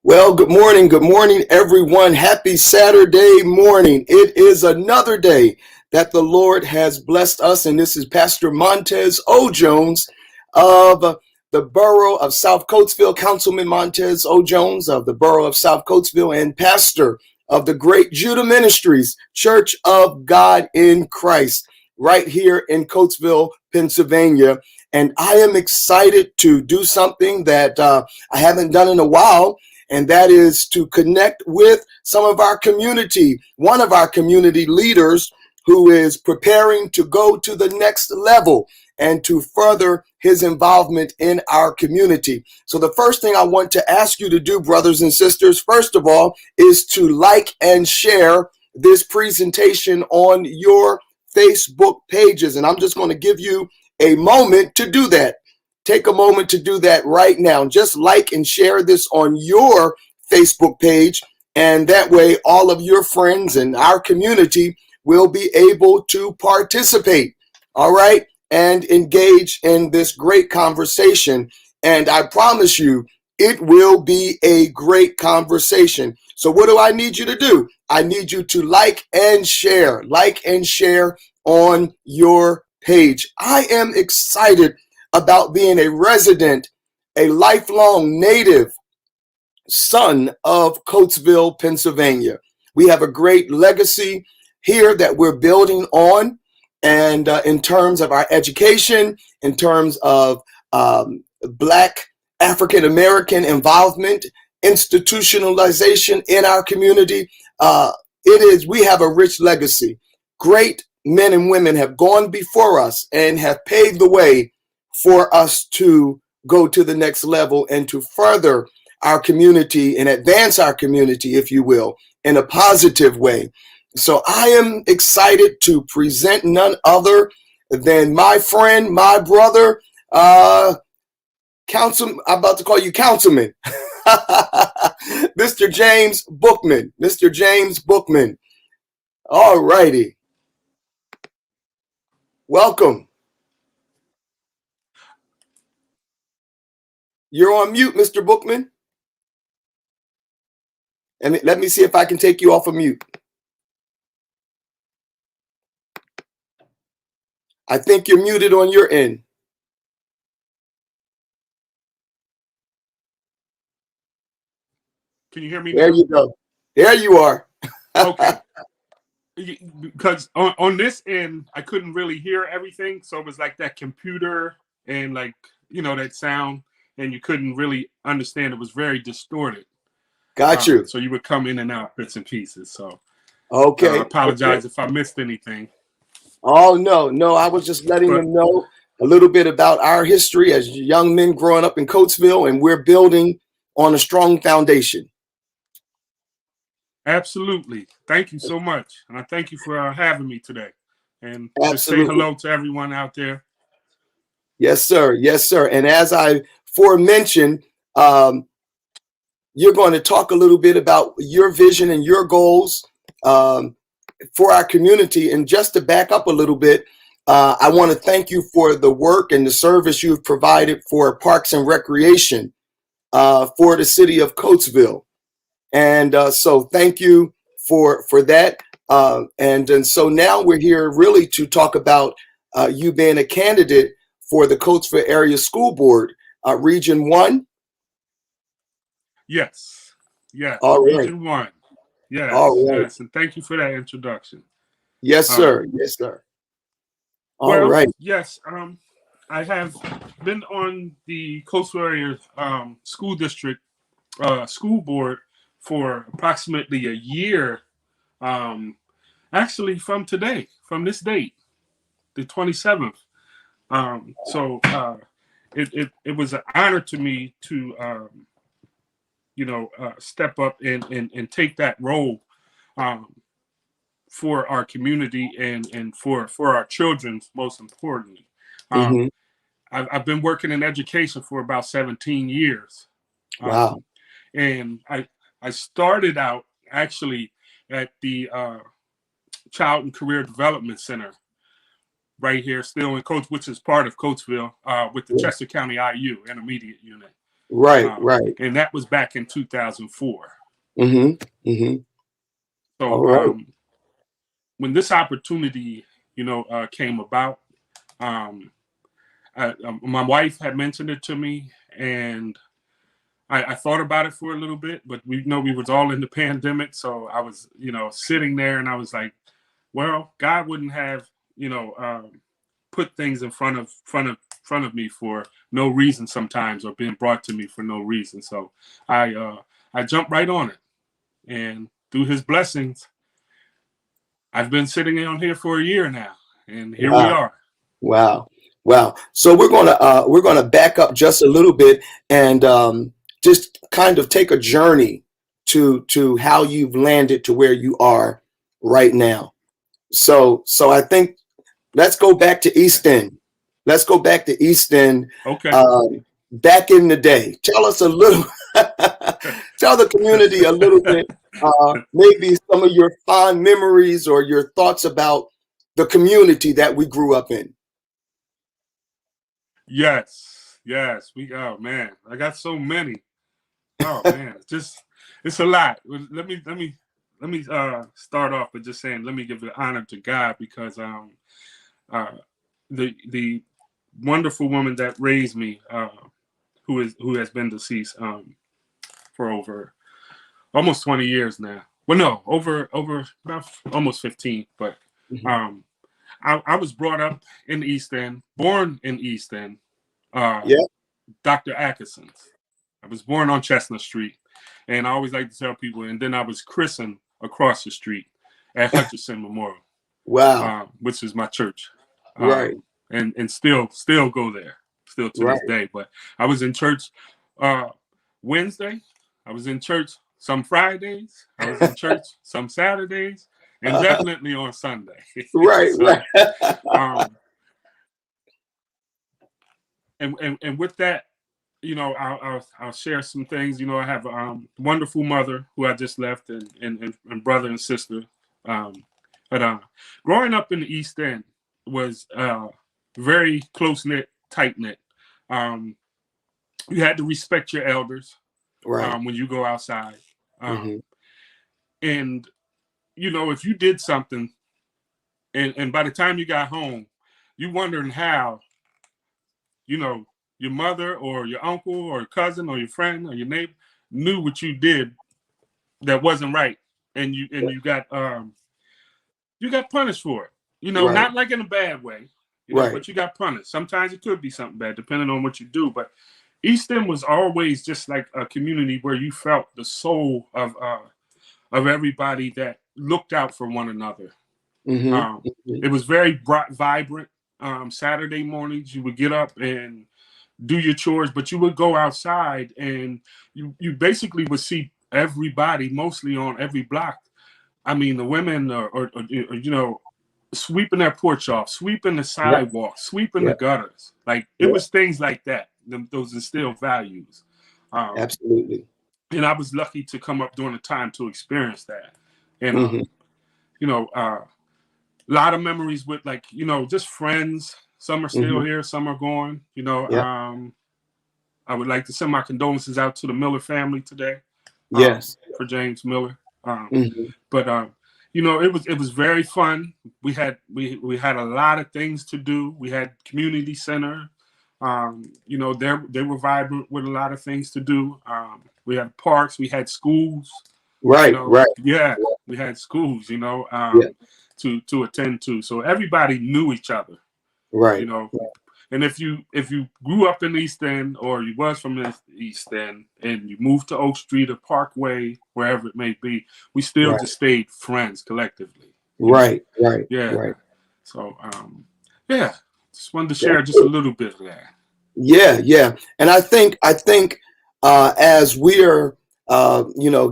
Well, good morning, everyone. Happy Saturday morning. It is another day that the Lord has blessed us, and this is Pastor Montez O Jones of the Borough of South Coatesville, Councilman Montez O Jones of the Borough of South Coatesville, and pastor of the Great Judah Ministries, Church of God in Christ, right here in Coatesville, Pennsylvania. And I am excited to do something that I haven't done in a while, and that is to connect with some of our community, one of our community leaders who is preparing to go to the next level and to further his involvement in our community. So the first thing I want to ask you to do, brothers and sisters, first of all, is to like and share this presentation on your Facebook pages. And I'm just going to give you a moment to do that. Take a moment to do that right now. Just like and share this on your Facebook page, and that way all of your friends and our community will be able to participate, all right, and engage in this great conversation. And I promise you, it will be a great conversation. So what do I need you to do? I need you to like and share on your page. I am excited about being a resident, a lifelong native son of Coatesville, Pennsylvania. We have a great legacy here that we're building on, and in terms of our education, in terms of Black African American involvement, institutionalization in our community, we have a rich legacy. Great men and women have gone before us and have paved the way for us to go to the next level and to further our community and advance our community, if you will, in a positive way. So I am excited to present none other than my friend, my brother, Councilman, I'm about to call you Councilman, Mr. James Bookman. Mr. James Bookman. All righty. Welcome. You're on mute, Mr. Bookman. And let me see if I can take you off of mute. I think you're muted on your end. Can you hear me? There you go. There you are. Okay. Because on this end, I couldn't really hear everything. So it was like that computer and like, that sound, and you couldn't really understand. It was very distorted. Got you. So you would come in and out bits and pieces. So okay. I apologize if I missed anything. Oh, no. I was just letting them know a little bit about our history as young men growing up in Coatesville, and we're building on a strong foundation. Absolutely. Thank you so much. And I thank you for having me today. And just say Absolutely. hello to everyone out there. Yes, sir. Yes, sir. And as I forementioned, you're going to talk a little bit about your vision and your goals for our community. And just to back up a little bit, I want to thank you for the work and the service you've provided for Parks and Recreation for the city of Coatesville. And so thank you for that. And so now we're here really to talk about you being a candidate for the Coatesville Area School Board, Region 1. Yes. Yes. All right. Region 1. Yes. All right. Yes. And thank you for that introduction. Yes, sir. Yes, sir. All right. Yes. I have been on the Coastal Area School District School Board for approximately a year. Actually, from this date, the 27th. So it was an honor to me to step up and take that role for our community and for our children, most importantly. I've been working in education for about 17 years. Wow. And I started out actually at the Child and Career Development Center right here, still in Coates, which is part of Coatesville, with the Yeah. Chester County IU Intermediate Unit. Right, right. And that was back in 2004. Mm-hmm. Mm-hmm. All So right. when this opportunity, came about, my wife had mentioned it to me, and I thought about it for a little bit, but we was all in the pandemic, so I was, sitting there, and I was like, well, God wouldn't have, put things in front of me for no reason sometimes, or being brought to me for no reason. So I jumped right on it, and through His blessings, I've been sitting on here for a year now, and here we Wow. are. Wow. Wow. So we're gonna back up just a little bit and just kind of take a journey to how you've landed to where you are right now. So I think let's go back to East End. Let's go back to East End. Okay. Back in the day. Tell us a little. Tell the community a little bit. Maybe some of your fond memories or your thoughts about the community that we grew up in. Yes. Oh man, I got so many. Oh man, it's a lot. Let me start off by just saying, let me give the honor to God, because the wonderful woman that raised me, who has been deceased for over almost 20 years now. Well, no, over about almost 15. But Mhm. I was brought up in East End, born in East End. Yeah. Dr. Atkinson's. I was born on Chestnut Street, and I always like to tell people. And then I was christened across the street at Hutchinson Memorial, Wow. which is my church, Right. and still go there, still to this Right. day. But I was in church Wednesday. I was in church some Fridays. I was in church some Saturdays, and definitely on Sunday. Right. So, Right. and with that, I'll share some things. I have a wonderful mother who I just left, and brother and sister. But growing up in the East End was very close knit, tight knit. You had to respect your elders Right. when you go outside, Hmm. and if you did something, and by the time you got home, you wondering how, your mother or your uncle or your cousin or your friend or your neighbor knew what you did that wasn't right, and you got punished for it. Right. Not like in a bad way, Right. but you got punished. Sometimes it could be something bad, depending on what you do. But East End was always just like a community where you felt the soul of everybody that looked out for one another. Hmm. It was very vibrant. Saturday mornings, you would get up and do your chores, but you would go outside, and you basically would see everybody, mostly on every block. I mean, the women or sweeping their porch off, sweeping the Yeah. sidewalk, sweeping the Yeah. gutters. Like, it Yeah. was things like that. Those instilled values. Um, Absolutely. and I was lucky to come up during the time to experience that. And Hmm. a lot of memories with, like, just friends. Some are still Hmm. here, some are gone. Yeah. I would like to send my condolences out to the Miller family today, Yes. for James Miller. Hmm. But it was very fun. We had a lot of things to do. We had community center. They were vibrant with a lot of things to do. We had parks. We had schools. Right. Right. Yeah, we had schools. Yeah. To attend to. So everybody knew each other. You Right. know, and if you grew up in East End, or you was from the East End, and you moved to Oak Street or Parkway, wherever it may be, we still Right. just stayed friends collectively. Right. Right. Yeah. Right. So yeah, just wanted to That's share just a good. little bit of that. Yeah. Yeah. And I think as we're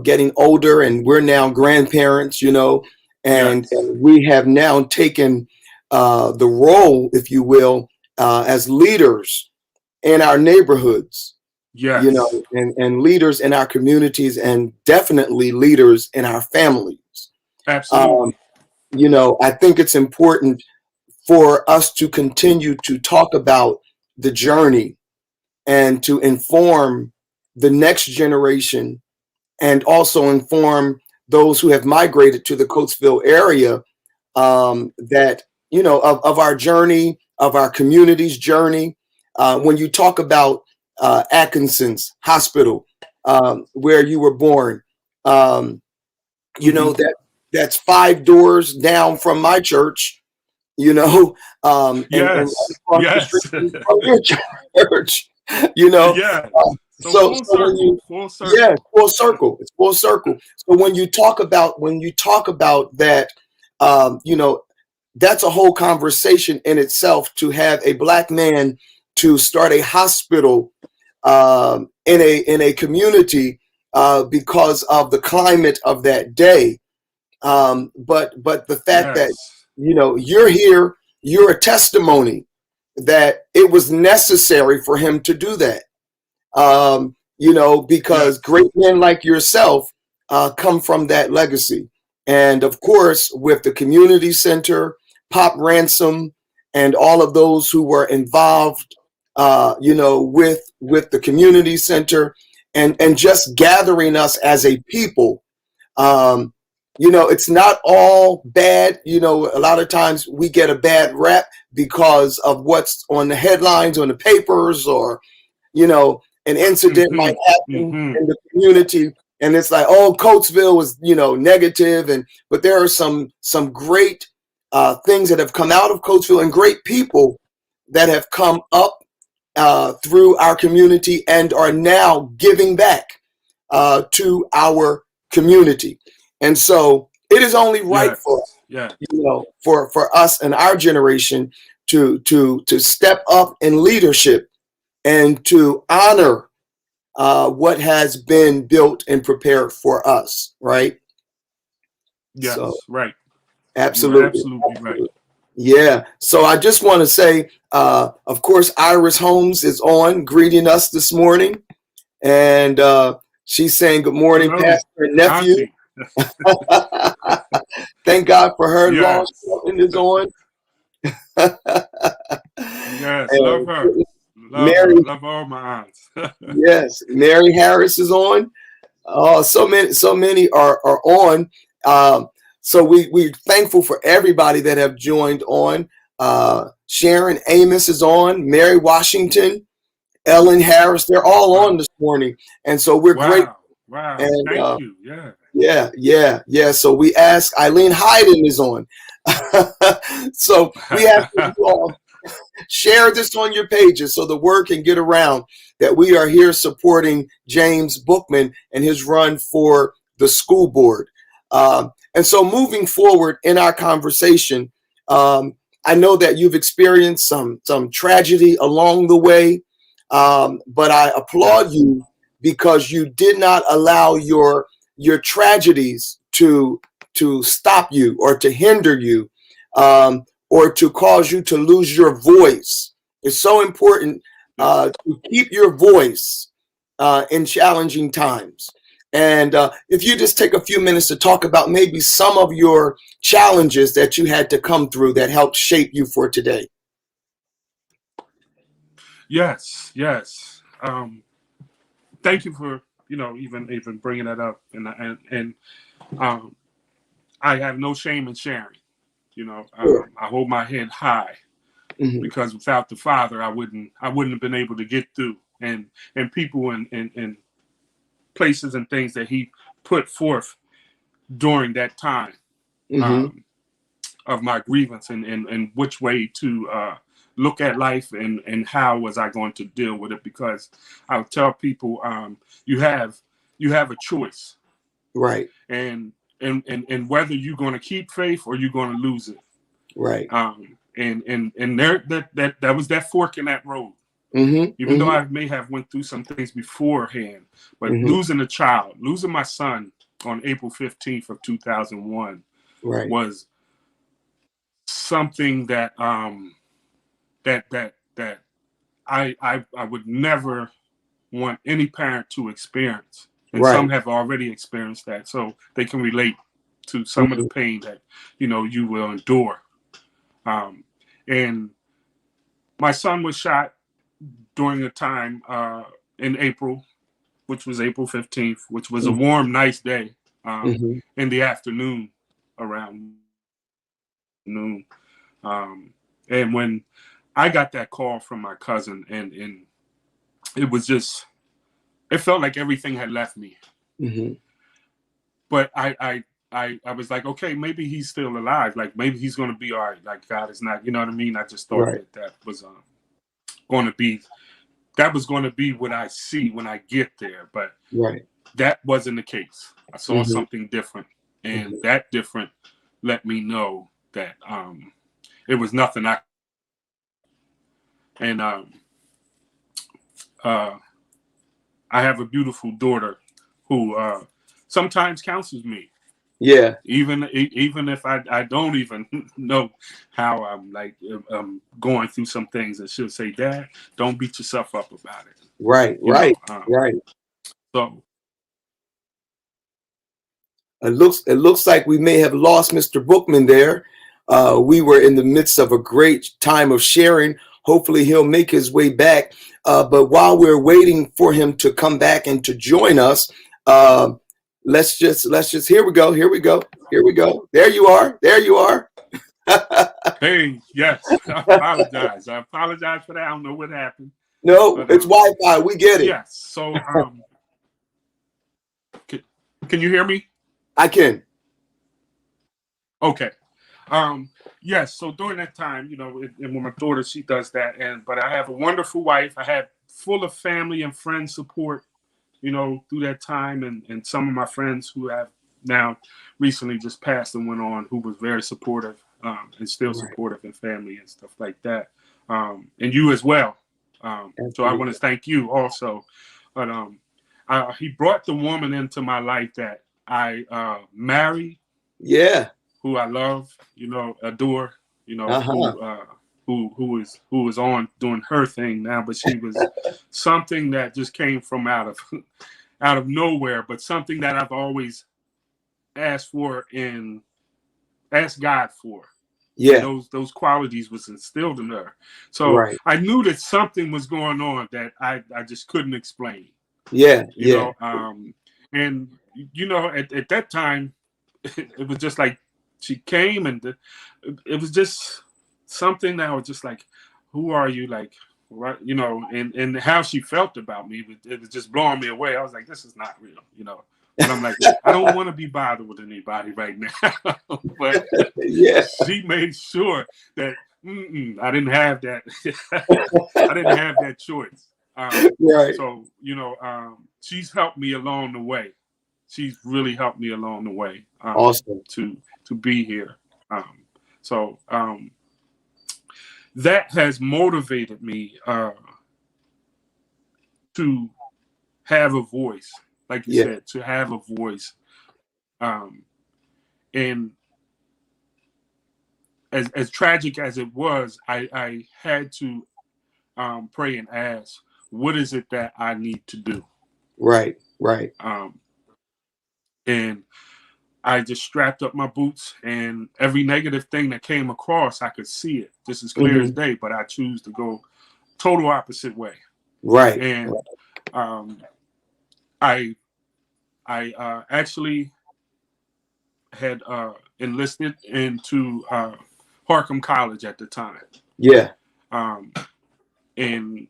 getting older and we're now grandparents, Yes. and we have now taken the role, if you will, as leaders in our neighborhoods, you Yes. know, and leaders in our communities, and definitely leaders in our families. Um, Absolutely. you know, I think it's important for us to continue to talk about the journey and to inform the next generation, and also inform those who have migrated to the Coatesville area, that, you know, of our journey, of our community's journey. When you talk about Atkinson's Hospital, where you were born, um, you know, Hmm. that's 5 doors down from my church, you know, and right Yes. across the street Yes. from your church, you know. Yes. So full So when circle. you, Full yeah, circle. full circle, it's full circle. So when you talk about that, you know, that's a whole conversation in itself, to have a black man to start a hospital in a community because of the climate of that day. But the fact that, Yes. you know, you're here, you're a testimony that it was necessary for him to do that. You know, because Yes. great men like yourself come from that legacy. And of course, with the community center, Pop Ransom, and all of those who were involved, you know, with the community center, and just gathering us as a people. Um, you know, it's not all bad. You know, a lot of times we get a bad rap because of what's on the headlines, on the papers, or, you know, an incident Hmm. might happen Hmm. in the community, and it's like, oh, Coatesville was, you know, negative, and but there are some great things that have come out of Coatesville, and great people that have come up through our community and are now giving back to our community. And so it is only right for, Yes. Yes. you know, for us and our generation to step up in leadership and to honor what has been built and prepared for us, right? So Yes. Right. You are absolutely, absolutely right. absolutely. Yeah. So I just want to say, of course, Iris Holmes is on greeting us this morning, and she's saying good morning, Hello, Pastor and nephew. Auntie. Thank God for her. Long Yes. is on. Yes. Love And her. Love her. Mary, Love all my aunts. yes, Mary Harris is on. Oh, so many are on. Um, so we're thankful for everybody that have joined on. Sharon Amos is on. Mary Washington, Ellen Harris, they're all on Wow. this morning, and so we're grateful. Wow. Wow. And Thank you. Yeah. yeah. So we ask. Eileen Hayden is on. So we ask you all, share this on your pages so the word can get around that we are here supporting James Bookman and his run for the school board. And so moving forward in our conversation, I know that you've experienced some tragedy along the way, but I applaud Yes. you because you did not allow your tragedies to stop you or to hinder you, or to cause you to lose your voice. It's so important to keep your voice in challenging times. And if you just take a few minutes to talk about maybe some of your challenges that you had to come through that helped shape you for today. Yes. Yes. Thank you for even bringing that up, and um, I have no shame in sharing. Sure. I hold my head high Hmm. because without the Father, I wouldn't have been able to get through, and people and places and things that He put forth during that time Hmm. um, of my grievance, and which way to look at life, and how was I going to deal with it, because I would tell people, you have a choice, Right. and whether you're going to keep faith or you're going to lose it. Right. And there that was that fork in that road. Hmm. Even though Hmm. I may have went through some things beforehand, but Hmm. losing a child, losing my son on April 15th of 2001 Right. was something that that I would never want any parent to experience. And Right. some have already experienced that, so they can relate to some of the pain that, you will endure. And my son was shot during a time in April, which was April 15th, which was a warm, nice day in the afternoon, around noon. And when I got that call from my cousin, and it was just, it felt like everything had left me. But I was like, okay, maybe he's still alive. Like, maybe he's going to be all right. Like, God is not, you know what I mean? I just thought that was going to be, what I see when I get there. But that wasn't the case. I saw something different. And that different let me know that it was nothing and I have a beautiful daughter who sometimes counsels me. Yeah. Even if I don't even know how I'm going through some things, and she'll say, "Dad, don't beat yourself up about it." Right. So it looks like we may have lost Mr. Bookman there. We were in the midst of a great time of sharing. Hopefully he'll make his way back. But while we're waiting for him to come back and to join us, let's just here we go. There you are. hey, yes, I apologize. For that. I don't know what happened. No, but, it's Wi-Fi. We get it. Yes. So can you hear me? I can. Okay. Yes. So during that time, and when my daughter, she does that, but I have a wonderful wife. I have full of family and friend support, through that time, and some of my friends who have now recently just passed and went on, who was very supportive, and still supportive in family and stuff like that. And you as well. So I want to thank you also. But he brought the woman into my life that I married. Yeah. Who I love, adore, who is on doing her thing now, but she was something that just came from out of nowhere, but something that I've always asked for and asked God for. Yeah. And those qualities was instilled in her. So I knew that something was going on that I just couldn't explain. Yeah. You know, and at that time, it was just like she came, and it was just something that was just like, who are you? Like, right, and how she felt about me, it was just blowing me away. I was like, this is not real, But I'm like, I don't want to be bothered with anybody right now. But she made sure that I didn't have that. I didn't have that choice. So, she's helped me along the way. She's really helped me along the way. Awesome. To be here. So that has motivated me to have a voice, like you said, to have a voice. And as tragic as it was, I had to pray and ask, what is it that I need to do? Right. And I just strapped up my boots, and every negative thing that came across, I could see it just as clear as day, but I choose to go total opposite way. Right. And I actually had enlisted into Harcum College at the time. Yeah. And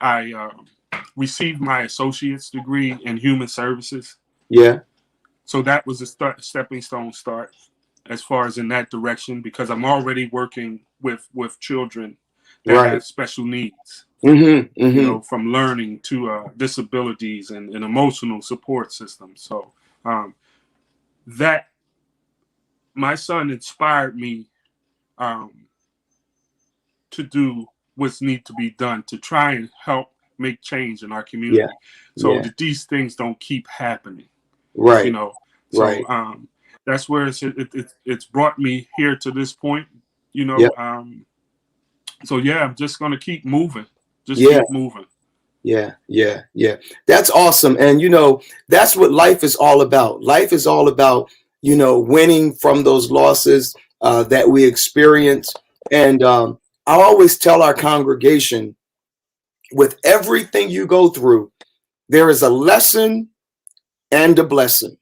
I received my associate's degree in human services. Yeah. So that was a stepping stone start as far as in that direction, because I'm already working with children that have special needs, from learning to disabilities and emotional support systems. So that my son inspired me to do what's need to be done to try and help make change in our community, so that these things don't keep happening. Right. So that's where it's brought me here to this point. So yeah, I'm just gonna keep moving. Just Yeah. keep moving. Yeah. That's awesome. And, that's what life is all about. Life is all about, winning from those losses that we experience. And I always tell our congregation, with everything you go through, there is a lesson and a blessing.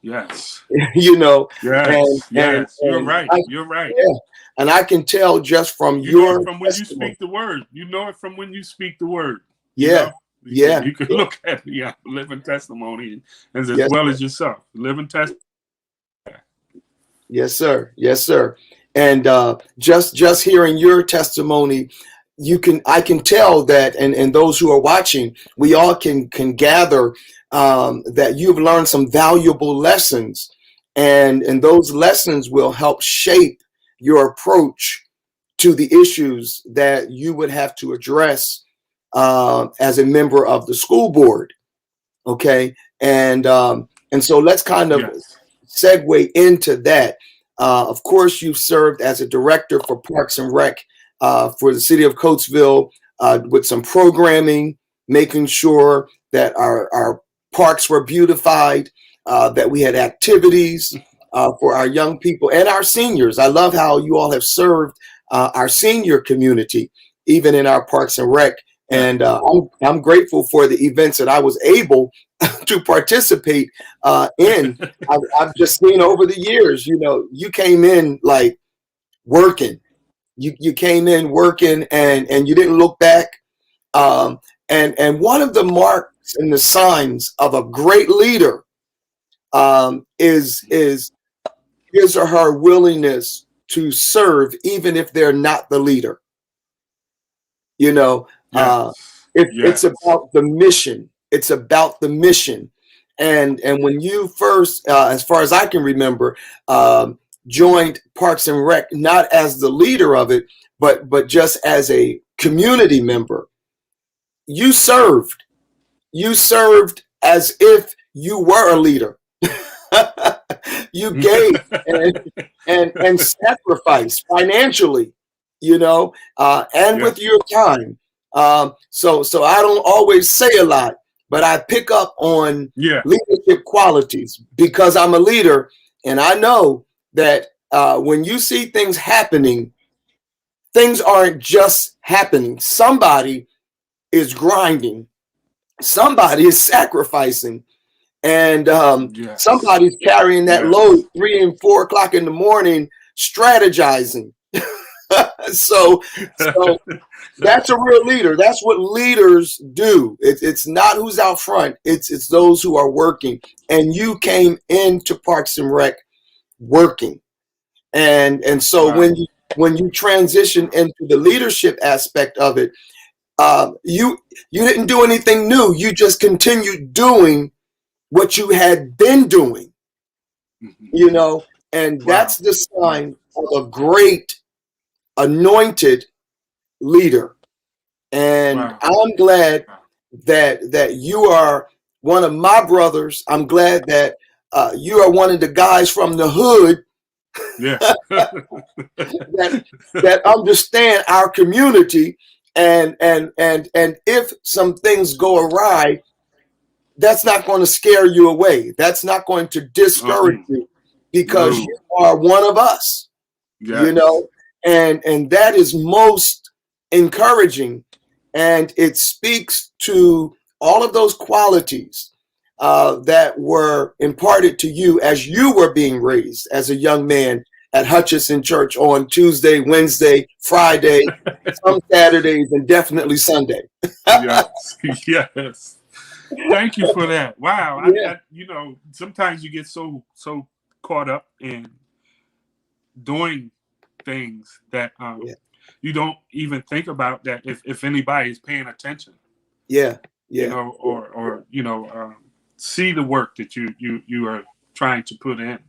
Yes. And, Yes. You're right. You're right. yeah, and I can tell just from You know it your from when you testimony. speak the word. You know it from when you speak the word. You Yeah. know, Yeah. you can look at me. I'm a living testimony, and as Yes, well sir. as yourself, living testimony. Yes, sir. Yes, sir. And just hearing your testimony, I can tell that, and those who are watching, we all can gather that you've learned some valuable lessons, and those lessons will help shape your approach to the issues that you would have to address as a member of the school board. Okay, and so let's kind of Yes. segue into that. Of course, you've served as a director for Parks and Rec for the city of Coatesville with some programming, making sure that our parks were beautified, that we had activities for our young people and our seniors. I love how you all have served our senior community, even in our Parks and Rec. Yeah. And I'm grateful for the events that I was able to participate in. I've just seen over the years, you came in like working. You came in working, and you didn't look back. And one of the marks and the signs of a great leader is his or her willingness to serve, even if they're not the leader. Yes. It's Yes. about the mission. It's about the mission. And when you first, as far as I can remember, joined Parks and Rec, not as the leader of it, but just as a community member, you served. You served as if you were a leader. You gave and sacrificed financially, and with Yes. your time. So I don't always say a lot, but I pick up on Yeah. leadership qualities because I'm a leader, and I know that when you see things happening, things aren't just happening. Somebody is grinding, somebody is sacrificing, and Yes. somebody's carrying that load Yes. 3 and 4 o'clock in the morning, strategizing. so that's a real leader. That's what leaders do. It's not who's out front. It's those who are working. And you came into Parks and Rec working, and so Wow. when you transition into the leadership aspect of it, you didn't do anything new. You just continued doing what you had been doing, and Wow. that's the Wow. sign of a great anointed leader. And Wow. I'm glad that you are one of my brothers. I'm glad that you are one of the guys from the hood Yeah. that understand our community, and if some things go awry, that's not going to scare you away. That's not going to discourage you because No. you are one of us, Yes. and that is most encouraging, and it speaks to all of those qualities that were imparted to you as you were being raised as a young man at Hutchinson Church on Tuesday, Wednesday, Friday, some Saturdays, and definitely Sunday. Yes. Yes. Thank you for that. Wow. Yeah, Sometimes you get so caught up in doing things that yeah, you don't even think about that if anybody is paying attention, yeah, yeah, or see the work that you are trying to put in.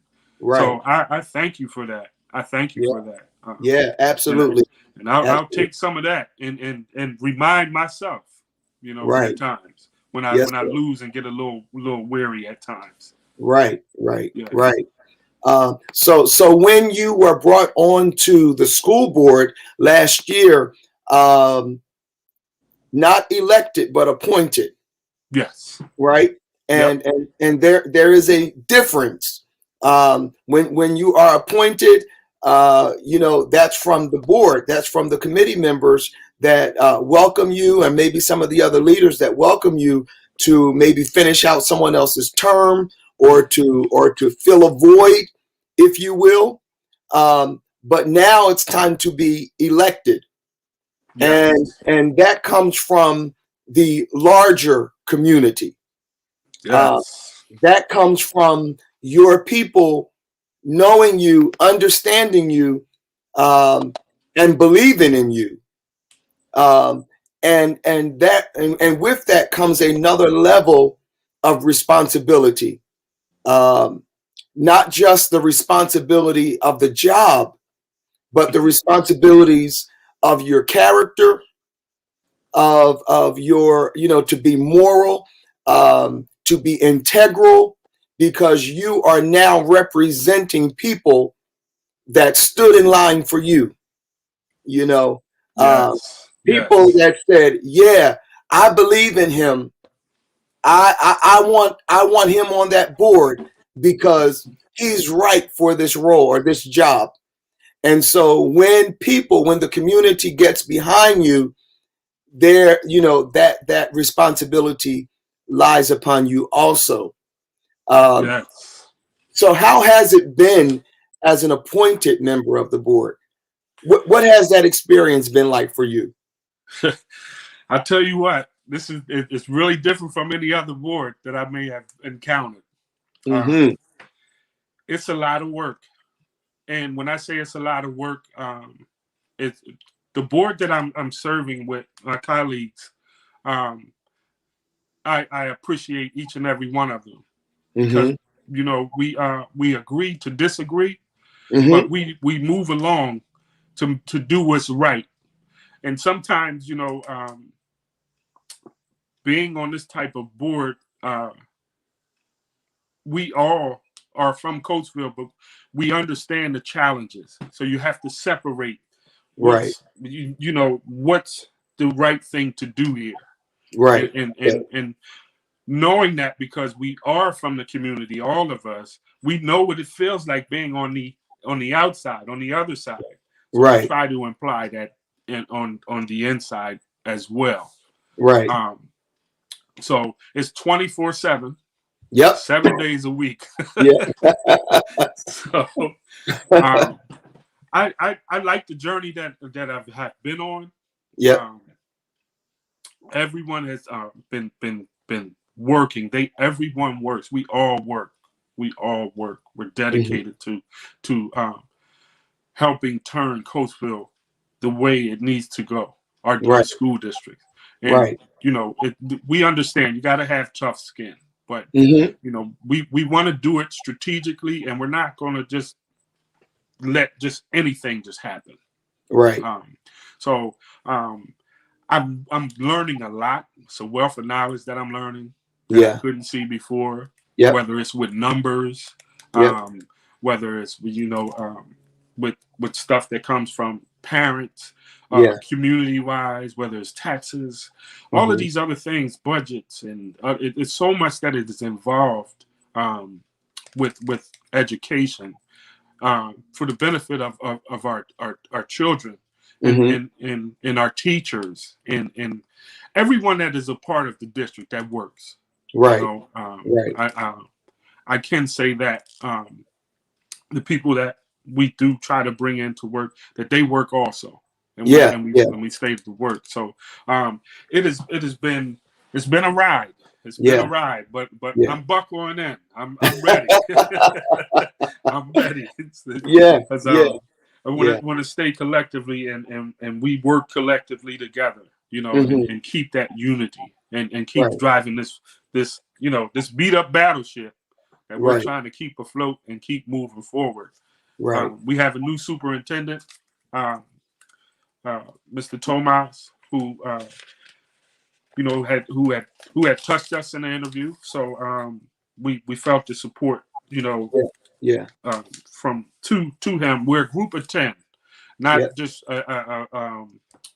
right. So I thank you for that. I thank you Yeah, for that. yeah, And absolutely. I'll Absolutely. take some of that and remind myself, Right. at times when Yes, I sir. lose and get a little weary at times. Right, right, Yes. right. So when you were brought on to the school board last year, um, not elected, but appointed. Yes. Right. Yep. And there is a difference. When you are appointed, that's from the board, that's from the committee members that welcome you, and maybe some of the other leaders that welcome you to maybe finish out someone else's term, or to fill a void, if you will. But now it's time to be elected. Yes. And that comes from the larger community. Yes. That comes from your people knowing you, understanding you, and believing in you. And with that comes another level of responsibility. Not just the responsibility of the job, but the responsibilities of your character, of your, to be moral, to be integral, because you are now representing people that stood in line for you. Yes. People Yes. that said, "Yeah, I believe in him. I want him on that board because he's right for this role or this job." And so when the community gets behind you, there, that responsibility lies upon you also. Um, Yes. so how has it been as an appointed member of the board? What has that experience been like for you? I tell you what, it's really different from any other board that I may have encountered. Mm-hmm. It's a lot of work, and when I say it's a lot of work, it's the board that I'm serving with my colleagues. Um, I appreciate each and every one of them, because Mm-hmm. we agree to disagree, Mm-hmm. but we move along to do what's right. And sometimes, being on this type of board, we all are from Coatesville, but we understand the challenges. So you have to separate Right. what's the right thing to do here, and Right. and Yeah. and, and knowing that, because we are from the community, all of us, we know what it feels like being on the outside, on the other side. So we Right. try to imply that on the inside as well. Right. Um, so it's 24/7, Yep. 7 days a week. Yeah. So um, I like the journey that I've have been on. Yep. Um, everyone has been working. Everyone works. We all work. We all work. We're Mm-hmm. dedicated to helping turn Coatesville the way it needs to go. Our Right. school district, and Right. we understand you got to have tough skin, but Mm-hmm. we want to do it strategically, and we're not going to just let just anything just happen. Right. So I'm learning a lot. It's a wealth of knowledge that I'm learning that I Yeah. couldn't see before. Yep. Whether it's with numbers, Yep. whether it's with stuff that comes from parents, Yeah. community wise, whether it's taxes, all of Mm-hmm. these other things, budgets, and it's so much that is involved with education, for the benefit of our children, and Mm-hmm. and our teachers, and everyone that is a part of the district that works. Right. Right. I can say that the people that we do try to bring into work, that they work also, and we Yeah. and we Yeah. and we stay to work. So it has been, it's been a ride. It's been a Yeah. ride, but Yeah. I'm buckling in. I'm ready. I'm ready. Yeah. Because Yeah. I Yeah. want to stay collectively, and we work collectively together, Mm-hmm. and keep that unity, and keep Right. driving this beat up battleship that we're Right. trying to keep afloat and keep moving forward. Right. We have a new superintendent, uh, Mr. Tomas, who had touched us in the interview. So we felt the support, Yeah. Yeah. from to him. We're a group of 10, not Yeah. just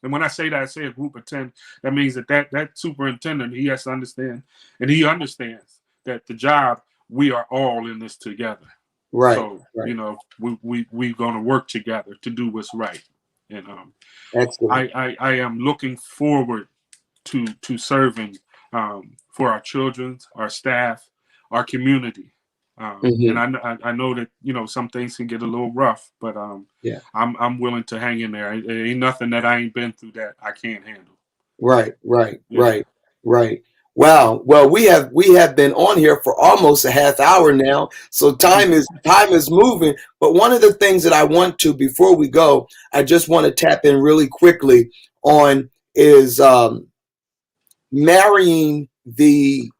And when I say that, I say a group of 10. That means that superintendent, he has to understand, and he understands that the job, we are all in this together. Right. So, right. you know, we're going to work together to do what's right. And Excellent. I am looking forward to serving for our children, our staff, our community. And I know that, you know, some things can get a little rough, but Yeah. I'm willing to hang in there. There ain't nothing that I ain't been through that I can't handle. Right. Yeah. Right. Wow. Well, we have been on here for almost a half hour now, so time is moving. But one of the things that I want to, before we go, I just want to tap in really quickly on is marrying the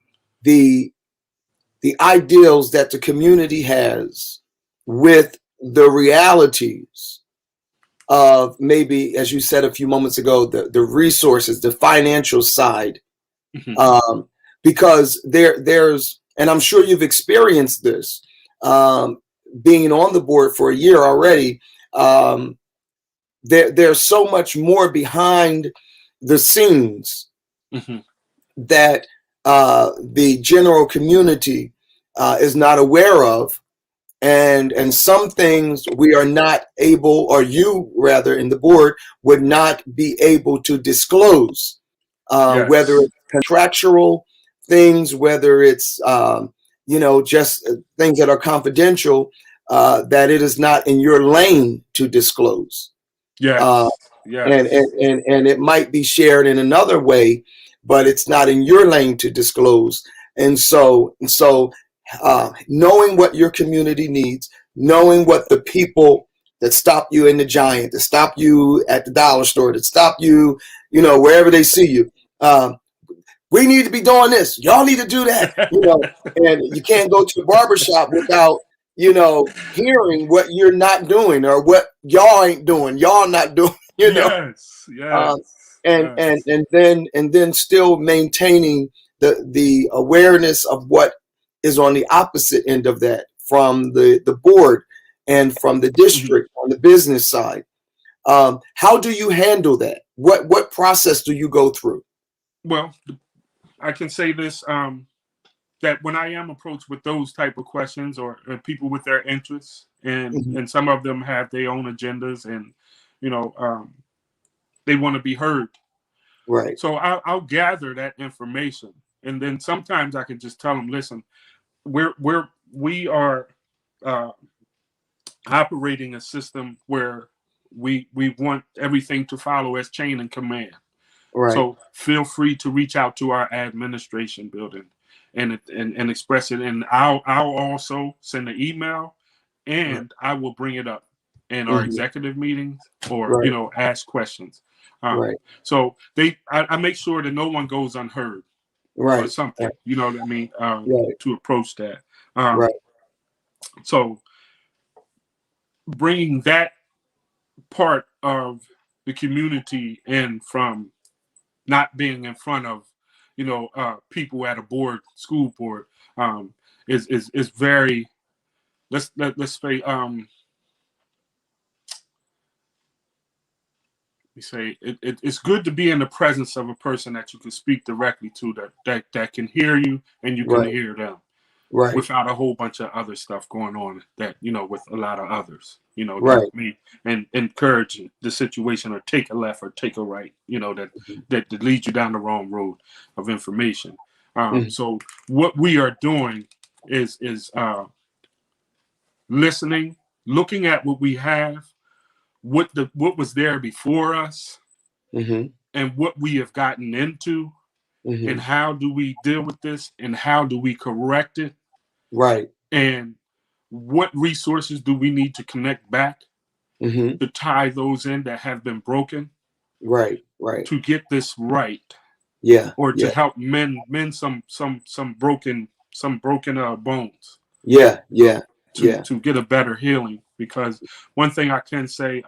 ideals that the community has with the realities of, maybe, as you said a few moments ago, the resources, the financial side. Because there's, and I'm sure you've experienced this, being on the board for a year already. There's so much more behind the scenes that the general community is not aware of, and some things we are not able, or you rather in the board would not be able to disclose, Yes. whether it's contractual things, whether it's just things that are confidential, that it is not in your lane to disclose. Yes. And it might be shared in another way, but it's not in your lane to disclose. And so knowing what your community needs, knowing what the people that stop you in the Giant, that stop you at the dollar store, that stop you, wherever they see you, we need to be doing this. Y'all need to do that. And you can't go to the barbershop without, hearing what you're not doing, or what y'all ain't doing. Y'all not doing, Yes. and then still maintaining the awareness of what is on the opposite end of that, from the board and from the district on the business side. How do you handle that? What process do you go through? Well, I can say this, that when I am approached with those type of questions, or people with their interests, and some of them have their own agendas, and they want to be heard. Right. So I'll gather that information, and then sometimes I can just tell them, listen, we are operating a system where we want everything to follow as chain and command. Right. So feel free to reach out to our administration building and express it. And I'll also send an email, and I will bring it up in our executive meetings, or ask questions. So I make sure that no one goes unheard, or something. You know what I mean? To approach that. So bringing that part of the community in, from not being in front of people at a school board, is very, let's say, we say it's good to be in the presence of a person that you can speak directly to, that can hear you, and you can hear them, without a whole bunch of other stuff going on, that with a lot of others, that may and encourage the situation, or take a left or take a right, that leads you down the wrong road of information. So what we are doing is listening, looking at what we have, what was there before us, and what we have gotten into, and how do we deal with this, and how do we correct it, and what resources do we need to connect back, to tie those in that have been broken, to get this right, or to help mend some broken bones, to get a better healing. Because one thing I can say,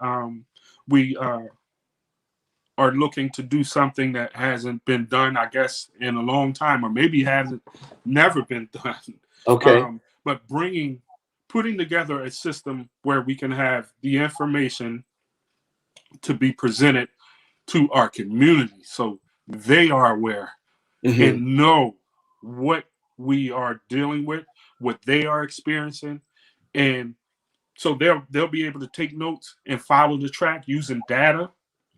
we are looking to do something that hasn't been done, I guess, in a long time, or maybe hasn't never been done. But putting together a system where we can have the information to be presented to our community, so they are aware and know what we are dealing with, what they are experiencing, and so they'll be able to take notes and follow the track using data.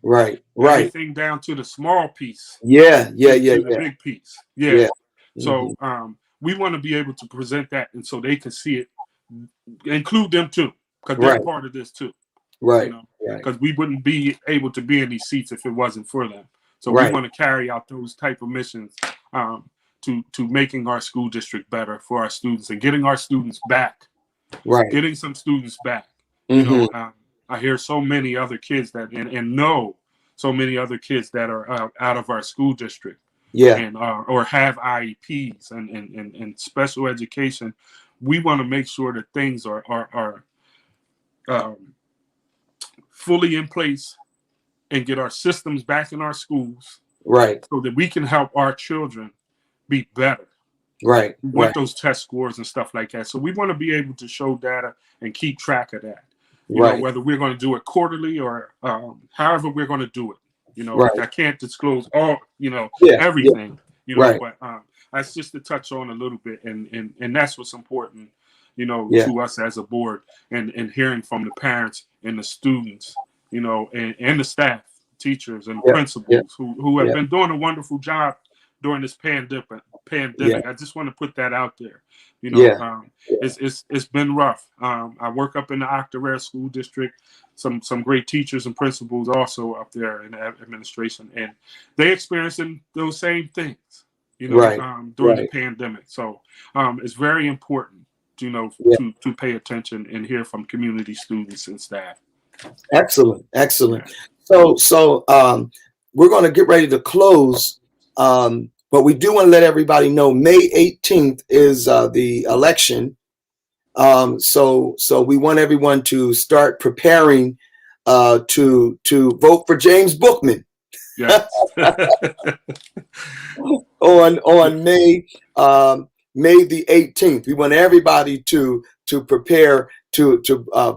Right. Everything down to the small piece. Yeah. To the big piece. Yeah. Mm-hmm. So we want to be able to present that, and so they can see it, include them too, because they're part of this too. Right. You know, because we wouldn't be able to be in these seats if it wasn't for them. So we want to carry out those type of missions to making our school district better for our students and getting our students back. Getting some students back. You know, I hear so many other kids that and know so many other kids that are out of our school district. And or have IEPs and special education. We want to make sure that things are fully in place and get our systems back in our schools, so that we can help our children be better. We want those test scores and stuff like that. So we want to be able to show data and keep track of that. You know, whether we're going to do it quarterly or however we're going to do it. You know, I can't disclose all, everything. You know, but that's just to touch on a little bit, and that's what's important, to us as a board, and hearing from the parents and the students, and the staff, teachers and principals who have been doing a wonderful job during this pandemic. I just want to put that out there. It's been rough. I work up in the Octorara School District. Some great teachers and principals also up there in the administration, and they experiencing those same things, during the pandemic. So it's very important, to pay attention and hear from community students and staff. Excellent. So we're going to get ready to close, but we do want to let everybody know May 18th is the election. So we want everyone to start preparing to vote for James Bookman. Yes. on May the 18th. We want everybody to prepare to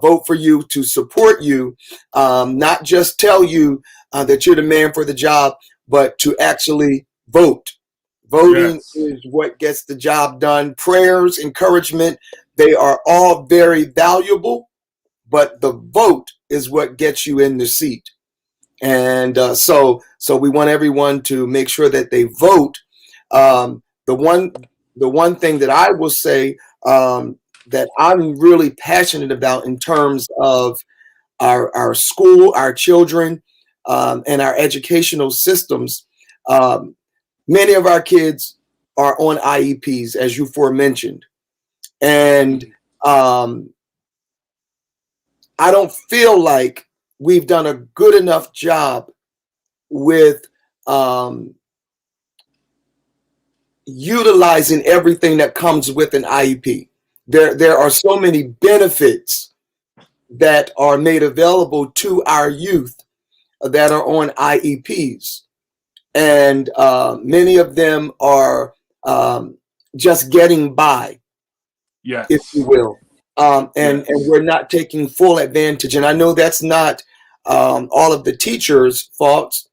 vote for you, to support you, not just tell you that you're the man for the job, but to actually vote. Voting is what gets the job done. Prayers, encouragement, they are all very valuable, but the vote is what gets you in the seat. And so we want everyone to make sure that they vote. The one thing that I will say that I'm really passionate about in terms of our school, our children, and our educational systems. Many of our kids are on IEPs, as you aforementioned, and I don't feel like we've done a good enough job with utilizing everything that comes with an IEP. There are so many benefits that are made available to our youth that are on IEPs. And many of them are just getting by, if you will. And we're not taking full advantage. And I know that's not all of the teachers' faults.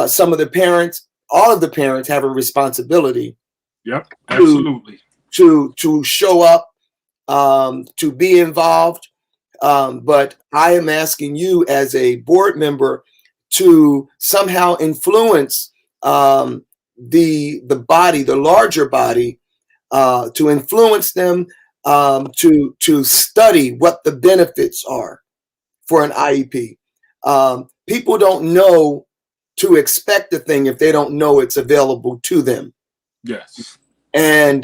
Some of the parents, all of the parents have a responsibility. Yep, absolutely. To show up, to be involved. But I am asking you as a board member to somehow influence the body, the larger body, to influence them to study what the benefits are for an IEP. People don't know to expect a thing if they don't know it's available to them. Yes. And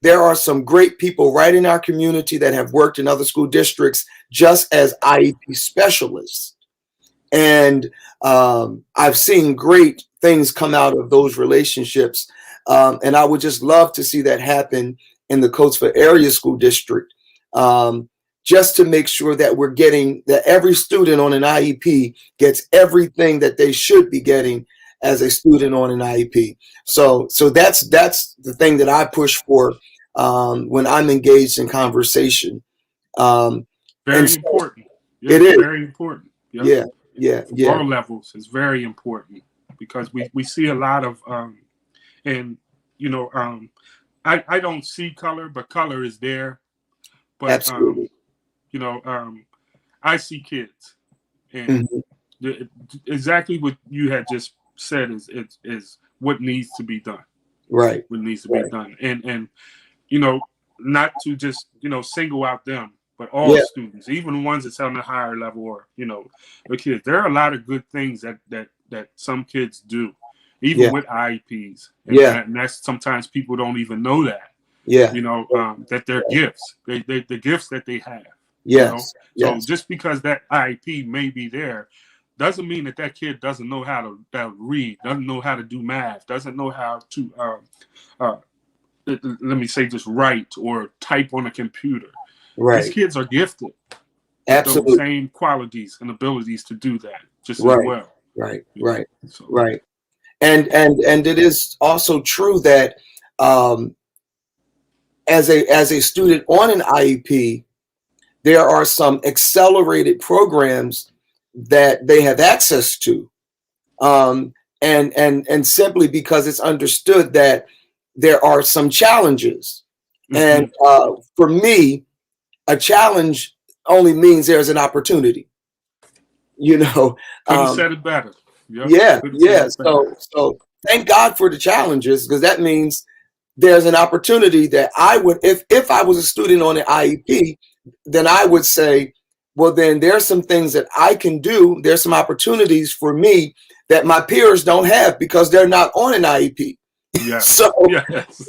there are some great people right in our community that have worked in other school districts just as IEP specialists. And I've seen great things come out of those relationships. And I would just love to see that happen in the Coatesville area school district, just to make sure that we're getting, that every student on an IEP gets everything that they should be getting as a student on an IEP. So that's the thing that I push for when I'm engaged in conversation. Very important. It is very important. Yep. Yeah. Yeah. for Yeah. all levels is very important, because we see a lot of and you know I don't see color, but color is there. But Absolutely. you know I see kids, and Mhm. exactly what you had just said is what needs to be done. Right. What needs to be Right. done, and you know, not to just single out them, but all Yeah. students, even the ones that's on the higher level, or the kids. There are a lot of good things that some kids do, even Yeah. with IEPs, Yeah. and that's sometimes people don't even know that. Yeah. That they're gifts, the gifts that they have. Yes. So Yes. just because that IEP may be there, doesn't mean that kid doesn't know how to read, doesn't know how to do math, doesn't know how to uh, let me say just write or type on a computer. These Right. kids are gifted with those Absolutely. same qualities and abilities to do that just as Right. well. Right. You know, Right. so Right. And it is also true that um, as a student on an IEP, there are some accelerated programs that they have access to, um, and simply because it's understood that there are some challenges, and mhm. for me, a challenge only means there's an opportunity. You know, Couldn't have um, said it better. Yep, yeah, couldn't have said yeah. it better. So thank God for the challenges, because that means there's an opportunity that I would, if I was a student on an IEP, then I would say, well, then there's some things that I can do. There's some opportunities for me that my peers don't have because they're not on an IEP. Yes, So, yes,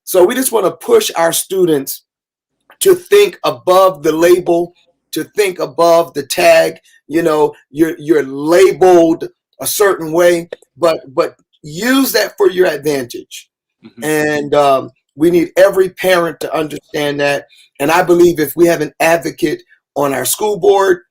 so we just want to push our students to think above the label, to think above the tag. You're labeled a certain way, but use that for your advantage. mhm. And we need every parent to understand that. And I believe if we have an advocate on our school board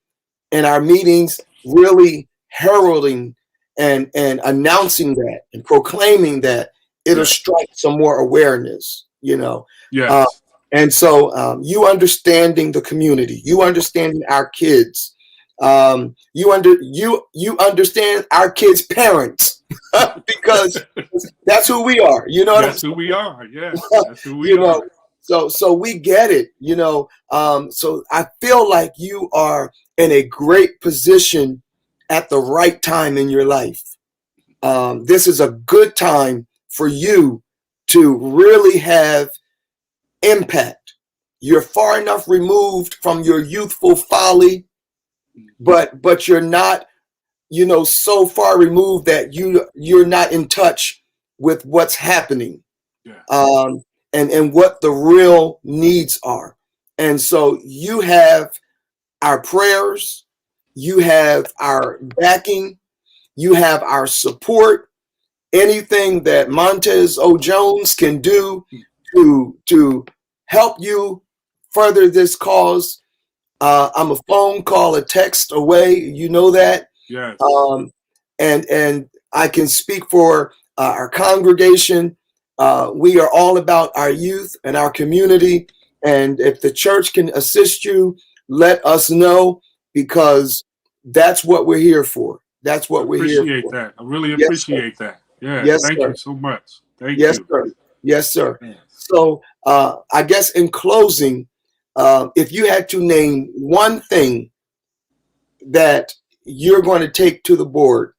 and our meetings, really heralding and announcing that and proclaiming that, it'll Yeah, strike some more awareness. Uh, yes, and so you understanding the community, you understanding our kids, you understand our kids' parents because that's who we are. You know what I'm that's who saying? we are. Yes, that's who we you know, are. so we get it. So I feel like you are in a great position at the right time in your life. This is a good time for you to really have impact. You're far enough removed from your youthful folly, but you're not, so far removed that you're not in touch with what's happening, Yeah, um, and what the real needs are. And so you have our prayers, you have our backing, you have our support. Anything that Montez O. Jones can do to help you further this cause, I'm a phone call, a text away. You know that, yes. um, and I can speak for our congregation. We are all about our youth and our community, and if the church can assist you, let us know, because that's what we're here for. That's I what we're here appreciate for. that. I really Yes, sir. appreciate that. Yes, Yes, thank you sir. so much. Thank Yes, you. sir. Yes, sir. Yes. So I guess in closing, if you had to name one thing that you're going to take to the board,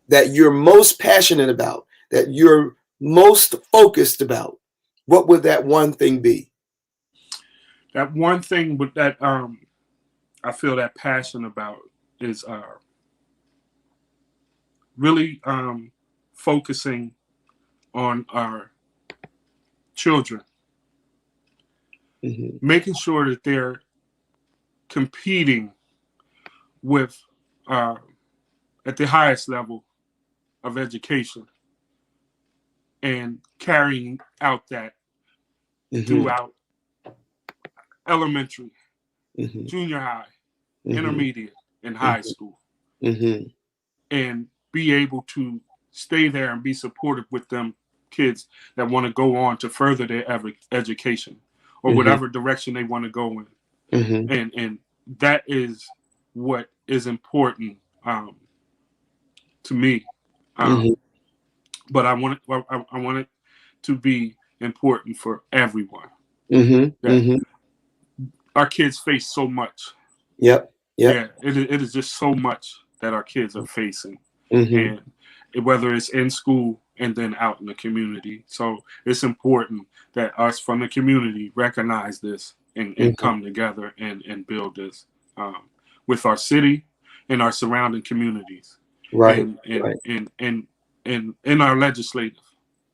that you're most passionate about, that you're most focused about, what would that one thing be? That one thing with that I feel that passion about is really focusing on our children, Mm-hmm. making sure that they're competing with uh, at the highest level of education and carrying out that Mm-hmm. throughout elementary, Mm-hmm. junior high, Mm-hmm. intermediate, and high school, Mm-hmm. and be able to stay there and be supportive with them kids that want to go on to further their education or Mm-hmm. whatever direction they want to go in. Mm-hmm. And that is what is important to me. Mm-hmm. But I want it to be important for everyone. Mm-hmm. That Mm-hmm. our kids face so much. Yep. Yep. Yeah, it is just so much that our kids are facing, Mm-hmm. and whether it's in school and then out in the community. So it's important that us from the community recognize this and Mm-hmm. come together and build this with our city and our surrounding communities Right. and Right. in our legislative.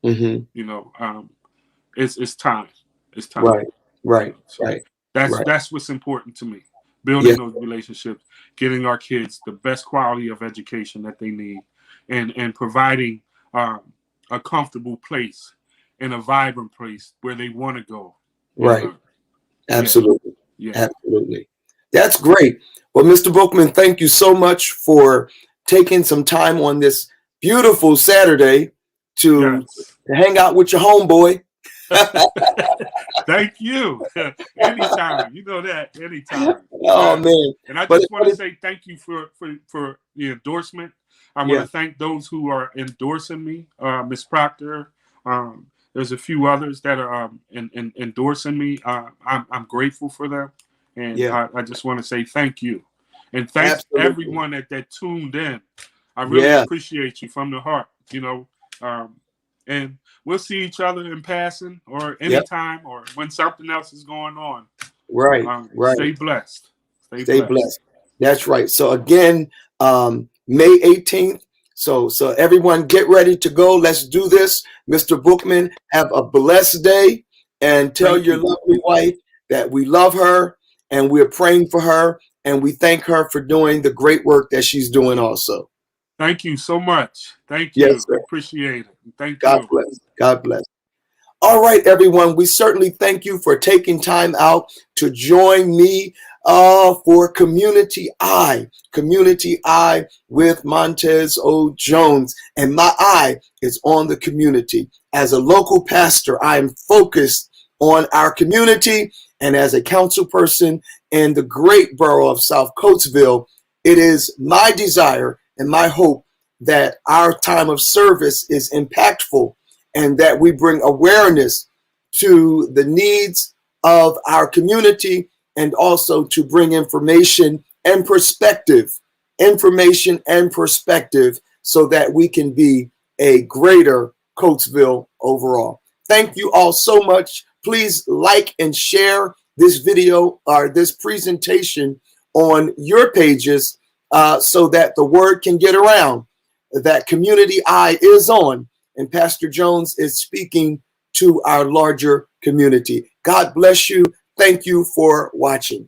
Mm-hmm. You know, it's time. It's time. Right. Right. So Right. Right. that's what's important to me. Yes. Building those relationships, getting our kids the best quality of education that they need, and providing a comfortable place and a vibrant place where they want to go and Right. learn. Yeah, Absolutely. yeah. Absolutely. That's great. Well, Mr. Bookman, thank you so much for taking some time on this beautiful Saturday to Yes. hang out with your homeboy. Thank you. Anytime. You know that. Anytime. Oh man. And I But, just want to say thank you for the endorsement. I want yeah. to thank those who are endorsing me, Ms. Proctor. There's a few others that are endorsing me. I'm grateful for them. And Yeah. I just want to say thank you. And thanks Absolutely. everyone that tuned in. I really Yeah. appreciate you from the heart, you know. And we'll see each other in passing or Yep. anytime or when something else is going on. Right. Right. Stay blessed. Stay Stay blessed. blessed. That's right. So again, May 18th. So everyone get ready to go. Let's do this. Mr. Bookman, have a blessed day and tell Thank your you. lovely wife that we love her and we're praying for her and we thank her for doing the great work that she's doing also. Thank you so much. Thank Yes, you. sir. Appreciate it. Thank God you. bless. God bless. All right, everyone. We certainly thank you for taking time out to join me for Community Eye. Community Eye with Montez O. Jones. And my eye is on the community. As a local pastor, I am focused on our community. And as a council person in the great borough of South Coatesville, it is my desire and my hope that our time of service is impactful and that we bring awareness to the needs of our community and also to bring information and perspective so that we can be a greater Coatesville overall. Thank you all so much. Please like and share this video or this presentation on your pages so that the word can get around that Community Eye is on. And Pastor Jones is speaking to our larger community. God bless you. Thank you for watching.